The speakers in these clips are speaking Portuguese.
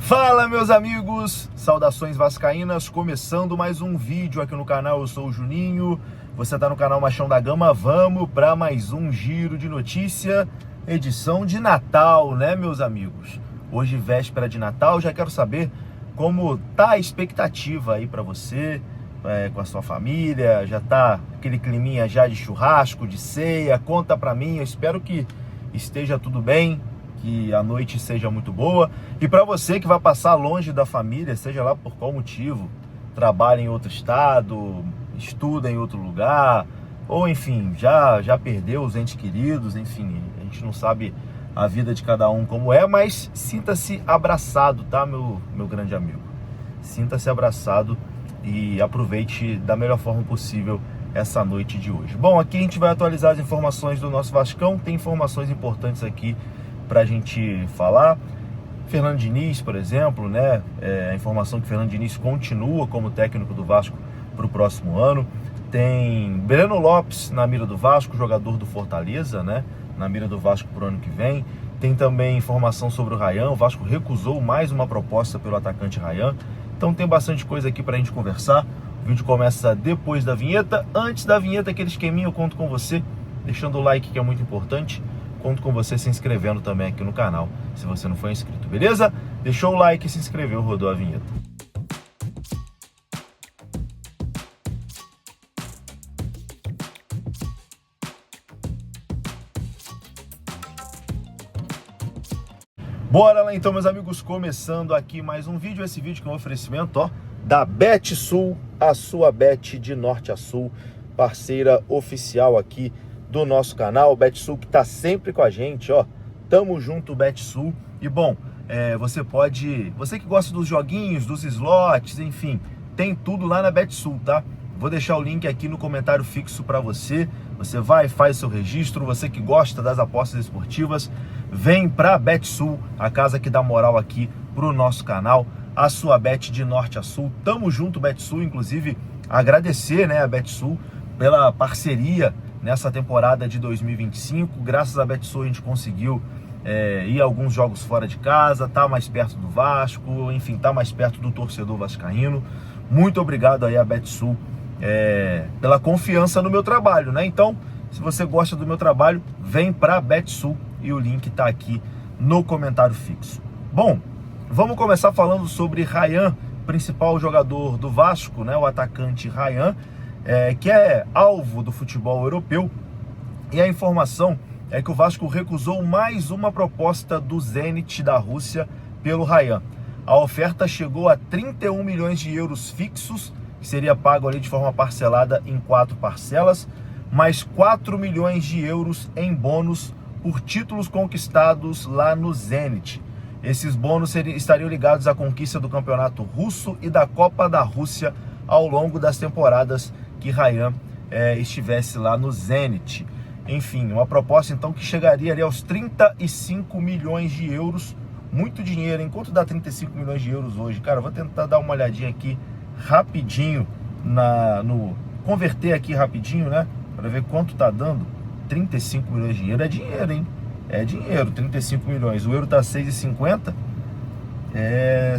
Fala, meus amigos, saudações vascaínas, começando mais um vídeo aqui no canal. Eu sou o Juninho, você tá no canal Machão da Gama. Vamos para mais um giro de notícia, edição de Natal, né, meus amigos? Hoje, véspera de Natal, já quero saber como tá a expectativa aí para você, com a sua família. Já tá aquele climinha já de churrasco, de ceia? Conta pra mim, eu espero que esteja tudo bem, que a noite seja muito boa. E para você que vai passar longe da família, seja lá por qual motivo, trabalha em outro estado, estuda em outro lugar, ou enfim, já perdeu os entes queridos, enfim, a gente não sabe a vida de cada um como é, mas sinta-se abraçado, tá, meu grande amigo? Sinta-se abraçado e aproveite da melhor forma possível essa noite de hoje. Bom, aqui a gente vai atualizar as informações do nosso Vascão, tem informações importantes aqui para a gente falar. Fernando Diniz, por exemplo, né? A informação que Fernando Diniz continua como técnico do Vasco para o próximo ano. Tem Breno Lopes na mira do Vasco, jogador do Fortaleza, né? Na mira do Vasco para o ano que vem. Tem também informação sobre o Ryan. O Vasco recusou mais uma proposta pelo atacante Ryan. Então tem bastante coisa aqui para a gente conversar. O vídeo começa depois da vinheta. Antes da vinheta, aquele esqueminha, eu conto com você, deixando o like, que é muito importante. Conto com você se inscrevendo também aqui no canal, se você não for inscrito, beleza? Deixou o like e se inscreveu, rodou a vinheta. Bora lá então, meus amigos, começando aqui mais um vídeo. Esse vídeo que é um oferecimento, ó, da BetSul, a sua bet de norte a sul, parceira oficial aqui do nosso canal. BetSul que tá sempre com a gente, ó, tamo junto, BetSul. E bom, você que gosta dos joguinhos, dos slots, enfim, tem tudo lá na BetSul, tá? Vou deixar o link aqui no comentário fixo para você. Você vai, faz seu registro. Você que gosta das apostas esportivas, vem pra BetSul, a casa que dá moral aqui pro nosso canal, a sua bet de norte a sul. Tamo junto, BetSul. Inclusive, agradecer, né, a BetSul pela parceria nessa temporada de 2025. Graças à BetSul a gente conseguiu ir a alguns jogos fora de casa, tá mais perto do Vasco, enfim, tá mais perto do torcedor vascaíno. Muito obrigado aí a BetSul pela confiança no meu trabalho, né? Então, se você gosta do meu trabalho, vem pra BetSul e o link tá aqui no comentário fixo. Bom, vamos começar falando sobre Ryan, principal jogador do Vasco, né? O atacante Ryan, que é alvo do futebol europeu. E a informação é que o Vasco recusou mais uma proposta do Zenit da Rússia pelo Ryan. A oferta chegou a 31 milhões de euros fixos, que seria pago ali de forma parcelada em 4 parcelas, mais 4 milhões de euros em bônus por títulos conquistados lá no Zenit. Esses bônus estariam ligados à conquista do campeonato russo e da Copa da Rússia ao longo das temporadas que Ryan estivesse lá no Zenit. Enfim, uma proposta então que chegaria ali aos 35 milhões de euros. Muito dinheiro, hein? Quanto dá 35 milhões de euros hoje? Cara, eu vou tentar dar uma olhadinha aqui rapidinho, converter aqui rapidinho, né? Para ver quanto tá dando. 35 milhões de euros é dinheiro, hein? É dinheiro, 35 milhões. O euro tá 6,50.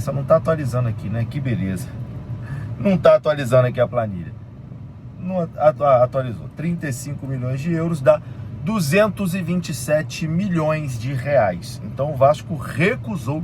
Só não tá atualizando aqui, né? Que beleza. Não tá atualizando aqui a planilha. Não atualizou. 35 milhões de euros dá 227 milhões de reais. Então o Vasco recusou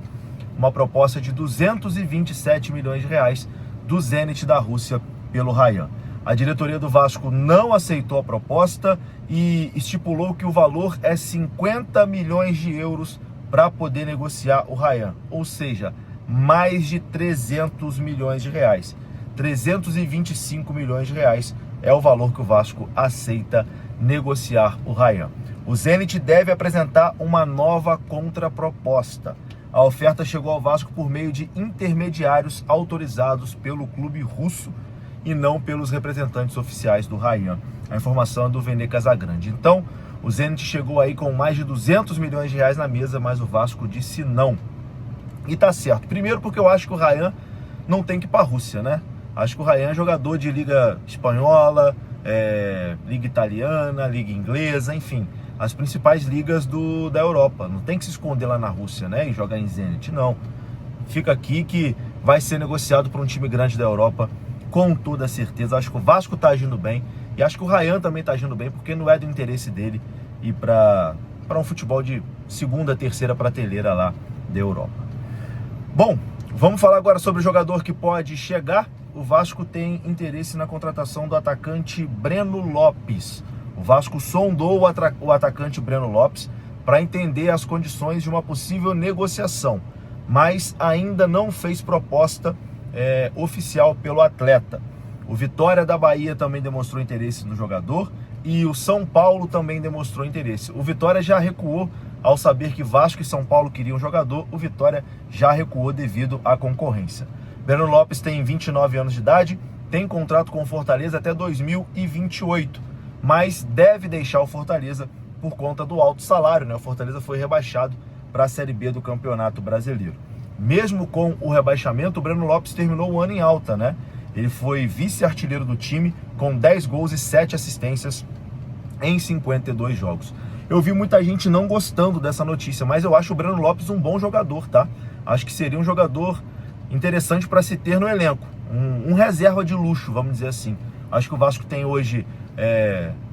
uma proposta de 227 milhões de reais do Zenit da Rússia pelo Ryan. A diretoria do Vasco não aceitou a proposta e estipulou que o valor é 50 milhões de euros para poder negociar o Ryan, ou seja, mais de 300 milhões de reais. 325 milhões de reais é o valor que o Vasco aceita negociar o Ryan. O Zenit deve apresentar uma nova contraproposta. A oferta chegou ao Vasco por meio de intermediários autorizados pelo clube russo e não pelos representantes oficiais do Ryan. A informação é do Vene Casagrande. Então, o Zenit chegou aí com mais de 200 milhões de reais na mesa, mas o Vasco disse não. E tá certo. Primeiro porque eu acho que o Ryan não tem que ir para a Rússia, né? Acho que o Ryan é jogador de liga espanhola, liga italiana, liga inglesa, enfim, as principais ligas da Europa. Não tem que se esconder lá na Rússia, né, e jogar em Zenit, não. fica aqui que vai ser negociado para um time grande da Europa, com toda certeza. Acho que o Vasco está agindo bem, e acho que o Ryan também está agindo bem, porque não é do interesse dele ir para um futebol de segunda, terceira prateleira lá da Europa. Bom, vamos falar agora sobre o jogador que pode chegar. O Vasco tem interesse na contratação do atacante Breno Lopes. O Vasco sondou o atacante Breno Lopes para entender as condições de uma possível negociação, mas ainda não fez proposta oficial pelo atleta. O Vitória da Bahia também demonstrou interesse no jogador e o São Paulo também demonstrou interesse. O Vitória já recuou ao saber que Vasco e São Paulo queriam um jogador. O Vitória já recuou devido à concorrência. Breno Lopes tem 29 anos de idade, tem contrato com o Fortaleza até 2028, mas deve deixar o Fortaleza por conta do alto salário, né? O Fortaleza foi rebaixado para a Série B do Campeonato Brasileiro. Mesmo com o rebaixamento, o Breno Lopes terminou o ano em alta, né? Ele foi vice-artilheiro do time com 10 gols e 7 assistências em 52 jogos. Eu vi muita gente não gostando dessa notícia, mas eu acho o Breno Lopes um bom jogador, tá? Acho que seria um jogador interessante para se ter no elenco. Um reserva de luxo, vamos dizer assim. Acho que o Vasco tem hoje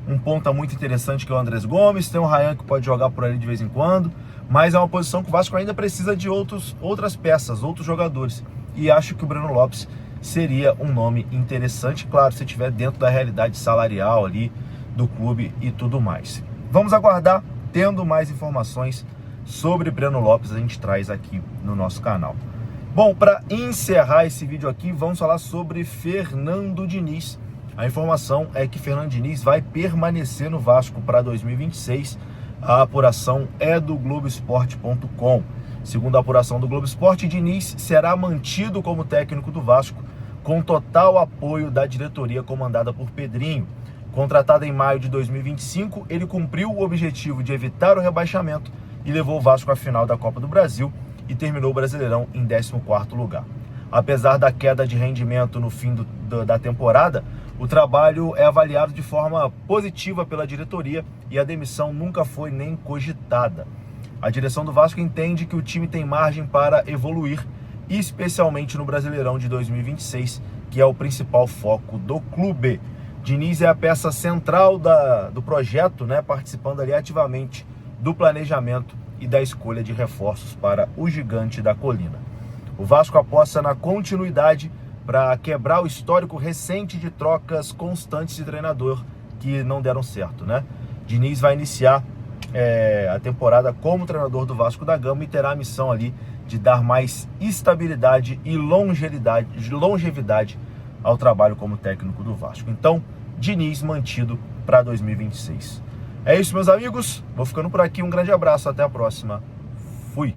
um ponta muito interessante, que é o Andrés Gomes. Tem o Ryan, que pode jogar por ali de vez em quando. Mas é uma posição que o Vasco ainda precisa de outras peças, outros jogadores. E acho que o Breno Lopes seria um nome interessante, claro, se estiver dentro da realidade salarial ali do clube e tudo mais. Vamos aguardar. Tendo mais informações sobre Breno Lopes, a gente traz aqui no nosso canal. Bom, para encerrar esse vídeo aqui, vamos falar sobre Fernando Diniz. A informação é que Fernando Diniz vai permanecer no Vasco para 2026. A apuração é do Globoesporte.com. Segundo a apuração do Globo Esporte, Diniz será mantido como técnico do Vasco, com total apoio da diretoria comandada por Pedrinho. Contratado em maio de 2025, ele cumpriu o objetivo de evitar o rebaixamento e levou o Vasco à final da Copa do Brasil e terminou o Brasileirão em 14º lugar. Apesar da queda de rendimento no fim da temporada, o trabalho é avaliado de forma positiva pela diretoria e a demissão nunca foi nem cogitada. A direção do Vasco entende que o time tem margem para evoluir, especialmente no Brasileirão de 2026, que é o principal foco do clube. Diniz é a peça central do projeto, né, participando ali ativamente do planejamento e da escolha de reforços para o Gigante da Colina. O Vasco aposta na continuidade para quebrar o histórico recente de trocas constantes de treinador que não deram certo, né? Diniz vai iniciar a temporada como treinador do Vasco da Gama e terá a missão ali de dar mais estabilidade e longevidade ao trabalho como técnico do Vasco. Então, Diniz mantido para 2026. É isso, meus amigos. Vou ficando por aqui. Um grande abraço. Até a próxima.